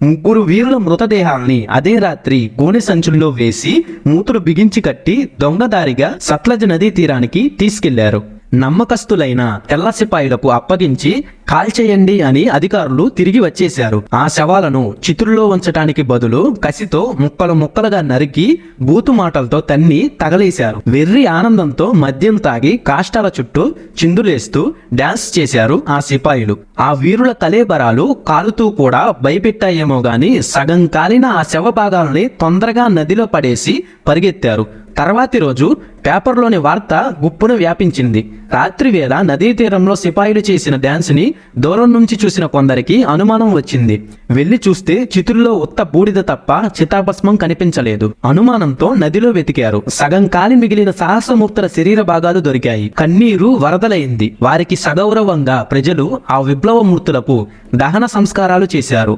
ముగ్గురు వీరుల మృతదేహాల్ని అదే రాత్రి గోనె సంచుల్లో వేసి మూతులు బిగించి కట్టి దొంగదారిగా సట్లెజ్ నదీ తీరానికి తీసుకెళ్లారు. నమ్మకస్తులైన తెల్ల సిపాయిలకు అప్పగించి కాల్చేయండి అని అధికారులు తిరిగి వచ్చేశారు. ఆ శవాలను చితుల్లో ఉంచటానికి బదులు కసితో ముక్కలు ముక్కలుగా నరికి బూతు మాటలతో తన్ని తగలేశారు. వెర్రి ఆనందంతో మద్యం తాగి కాష్టాల చుట్టూ చిందులేస్తూ డాన్స్ చేశారు ఆ సిపాయిలు. ఆ వీరుల కలేబరాలు కాలుతూ కూడా భయపెట్టాయేమో గాని సగం కాలిన ఆ శవ భాగాలని తొందరగా నదిలో పడేసి పరిగెత్తారు. తర్వాతి రోజు పేపర్లోని వార్త గుప్పున వ్యాపించింది. రాత్రి వేళ నదీ తీరంలో సిపాయిలు చేసిన డాన్స్ ని దూరం నుంచి చూసిన కొందరికి అనుమానం వచ్చింది. వెళ్లి చూస్తే చితుల్లో ఉత్త బూడిద తప్ప చితాభస్మం కనిపించలేదు. అనుమానంతో నదిలో వెతికారు. సగం కాలి మిగిలిన సాహసమూర్తుల శరీర భాగాలు దొరికాయి. కన్నీరు వరదలైంది. వారికి సగౌరవంగా ప్రజలు ఆ విప్లవ మూర్తులకు దహన సంస్కారాలు చేశారు.